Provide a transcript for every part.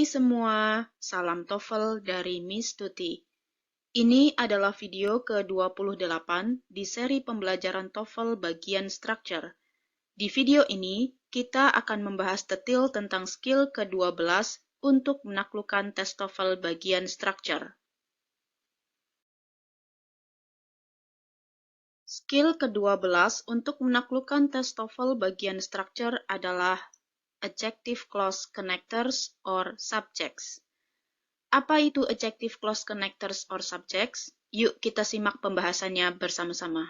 semua, salam TOEFL dari Miss Tuti. Ini adalah video ke-28 di seri pembelajaran TOEFL bagian Structure. Di video ini, kita akan membahas detail tentang skill ke-12 untuk menaklukkan tes TOEFL bagian Structure. Skill ke-12 untuk menaklukkan tes TOEFL bagian Structure adalah Adjective Clause Connectors or Subjects. Apa itu adjective clause connectors or subjects? Yuk kita simak pembahasannya bersama-sama.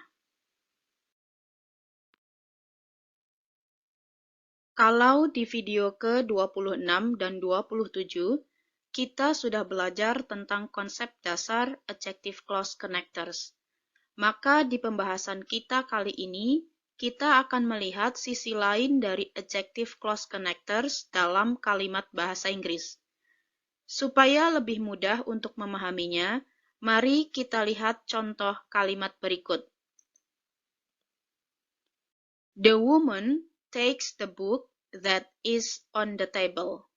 Kalau di video ke-26 dan 27, kita sudah belajar tentang konsep dasar adjective clause connectors. Maka di pembahasan kita kali ini, kita akan melihat sisi lain dari adjective clause connectors dalam kalimat bahasa Inggris. Supaya lebih mudah untuk memahaminya, mari kita lihat contoh kalimat berikut. The woman takes the book that is on the table.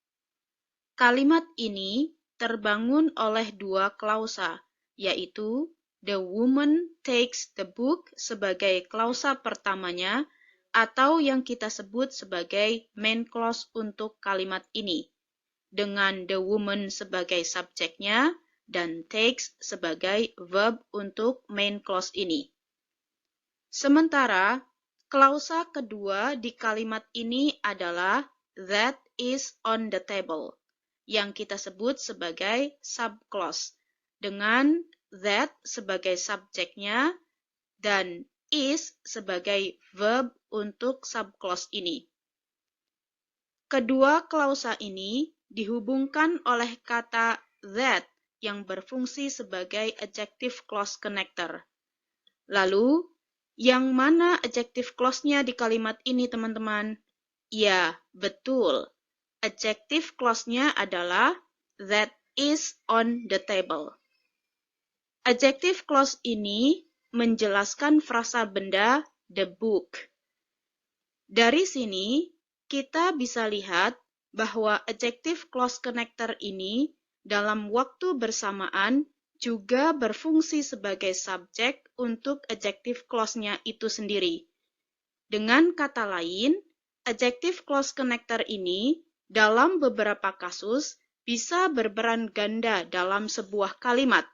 Kalimat ini terbangun oleh dua klausa, yaitu the woman takes the book sebagai klausa pertamanya atau yang kita sebut sebagai main clause untuk kalimat ini, dengan the woman sebagai subjeknya dan takes sebagai verb untuk main clause ini. Sementara, klausa kedua di kalimat ini adalah that is on the table, yang kita sebut sebagai subclause, dengan that sebagai subjeknya dan is sebagai verb untuk subclause ini. Kedua klausa ini dihubungkan oleh kata that yang berfungsi sebagai adjective clause connector. Lalu, yang mana adjective clause-nya di kalimat ini, teman-teman? Ya, betul. Adjective clause-nya adalah that is on the table. Adjective clause ini menjelaskan frasa benda the book. Dari sini, kita bisa lihat bahwa adjective clause connector ini dalam waktu bersamaan juga berfungsi sebagai subjek untuk adjective clause-nya itu sendiri. Dengan kata lain, adjective clause connector ini dalam beberapa kasus bisa berperan ganda dalam sebuah kalimat,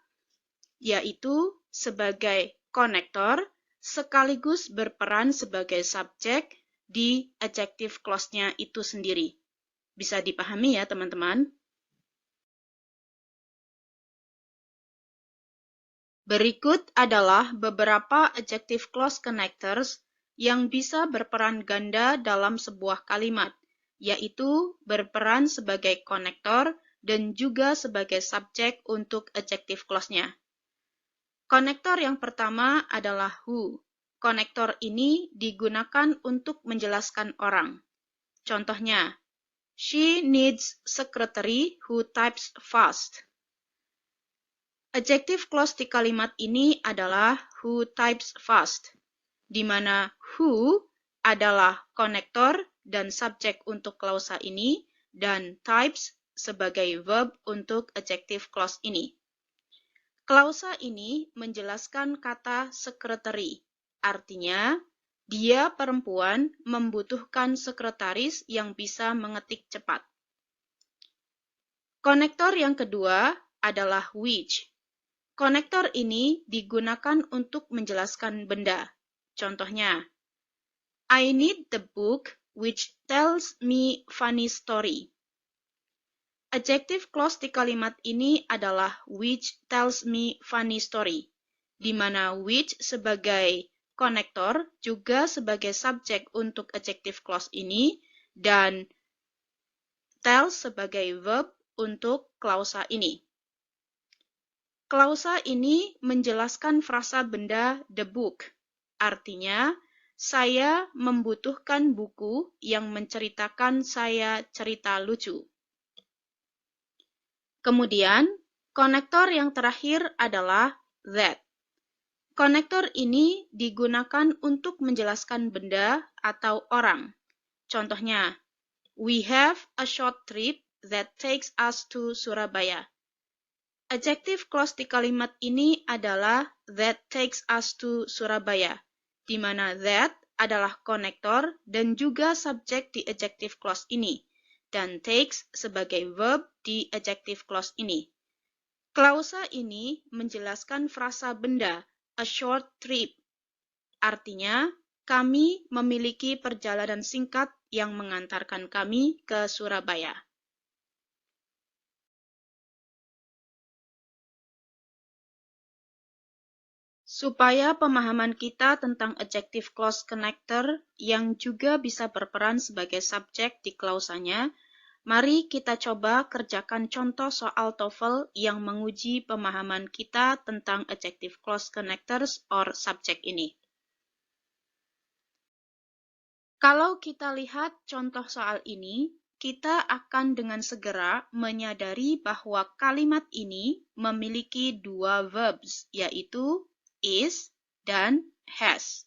yaitu sebagai konektor sekaligus berperan sebagai subjek di adjective clause-nya itu sendiri. Bisa dipahami ya, teman-teman? Berikut adalah beberapa adjective clause connectors yang bisa berperan ganda dalam sebuah kalimat, yaitu berperan sebagai konektor dan juga sebagai subjek untuk adjective clause-nya. Konektor yang pertama adalah who. Konektor ini digunakan untuk menjelaskan orang. Contohnya, she needs secretary who types fast. Adjective clause di kalimat ini adalah who types fast, di mana who adalah konektor dan subjek untuk klausa ini, dan types sebagai verb untuk adjective clause ini. Klausa ini menjelaskan kata secretary, artinya dia perempuan membutuhkan sekretaris yang bisa mengetik cepat. Konektor yang kedua adalah which. Konektor ini digunakan untuk menjelaskan benda. Contohnya, I need the book which tells me funny story. Adjective clause di kalimat ini adalah which tells me funny story, di mana which sebagai konektor juga sebagai subjek untuk adjective clause ini dan tells sebagai verb untuk klausa ini. Klausa ini menjelaskan frasa benda the book, artinya saya membutuhkan buku yang menceritakan saya cerita lucu. Kemudian, konektor yang terakhir adalah that. Konektor ini digunakan untuk menjelaskan benda atau orang. Contohnya, we have a short trip that takes us to Surabaya. Adjective clause di kalimat ini adalah that takes us to Surabaya, di mana that adalah konektor dan juga subjek di adjective clause ini, dan takes sebagai verb di adjective clause ini. Klausa ini menjelaskan frasa benda, a short trip. Artinya, kami memiliki perjalanan singkat yang mengantarkan kami ke Surabaya. Supaya pemahaman kita tentang adjective clause connector yang juga bisa berperan sebagai subjek di klausanya, mari kita coba kerjakan contoh soal TOEFL yang menguji pemahaman kita tentang adjective clause connectors or subjek ini. Kalau kita lihat contoh soal ini, kita akan dengan segera menyadari bahwa kalimat ini memiliki dua verbs, yaitu is dan has.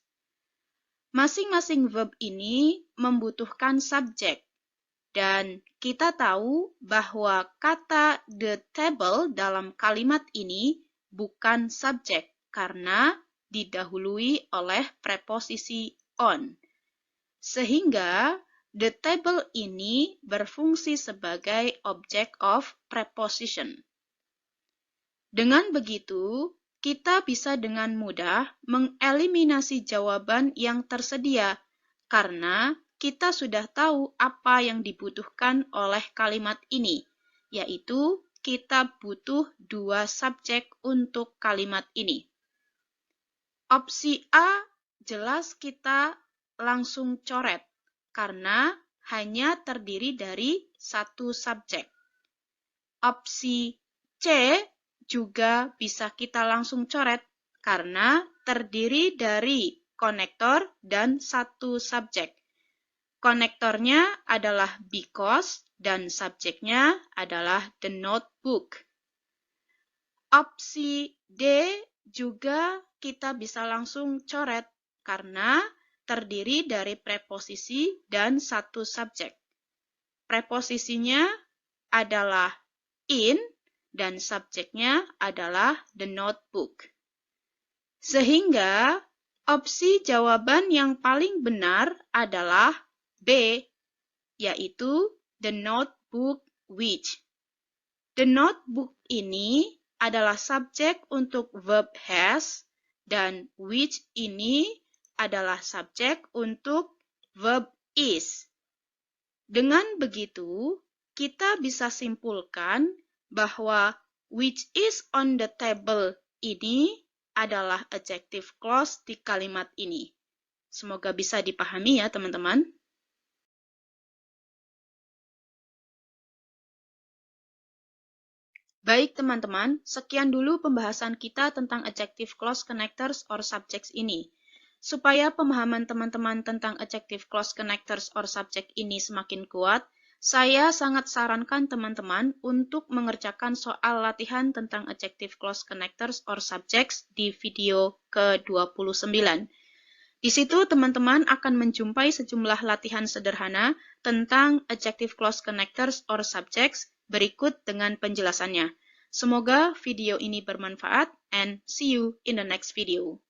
Masing-masing verb ini membutuhkan subjek, dan kita tahu bahwa kata the table dalam kalimat ini bukan subjek karena didahului oleh preposisi on. Sehingga the table ini berfungsi sebagai object of preposition. Dengan begitu, kita bisa dengan mudah mengeliminasi jawaban yang tersedia karena kita sudah tahu apa yang dibutuhkan oleh kalimat ini, yaitu kita butuh dua subjek untuk kalimat ini. Opsi A jelas kita langsung coret karena hanya terdiri dari satu subjek. Opsi C juga bisa kita langsung coret karena terdiri dari konektor dan satu subjek. Konektornya adalah because dan subjeknya adalah the notebook. Opsi D juga kita bisa langsung coret karena terdiri dari preposisi dan satu subjek. Preposisinya adalah in dan subjeknya adalah the notebook. Sehingga opsi jawaban yang paling benar adalah B, yaitu the notebook which. The notebook ini adalah subjek untuk verb has dan which ini adalah subjek untuk verb is. Dengan begitu, kita bisa simpulkan bahwa which is on the table ini adalah adjective clause di kalimat ini. Semoga bisa dipahami ya teman-teman. Baik teman-teman, sekian dulu pembahasan kita tentang adjective clause connectors or subjects ini. Supaya pemahaman teman-teman tentang adjective clause connectors or subject ini semakin kuat, saya sangat sarankan teman-teman untuk mengerjakan soal latihan tentang adjective clause connectors or subjects di video ke-29. Di situ teman-teman akan menjumpai sejumlah latihan sederhana tentang adjective clause connectors or subjects berikut dengan penjelasannya. Semoga video ini bermanfaat and see you in the next video.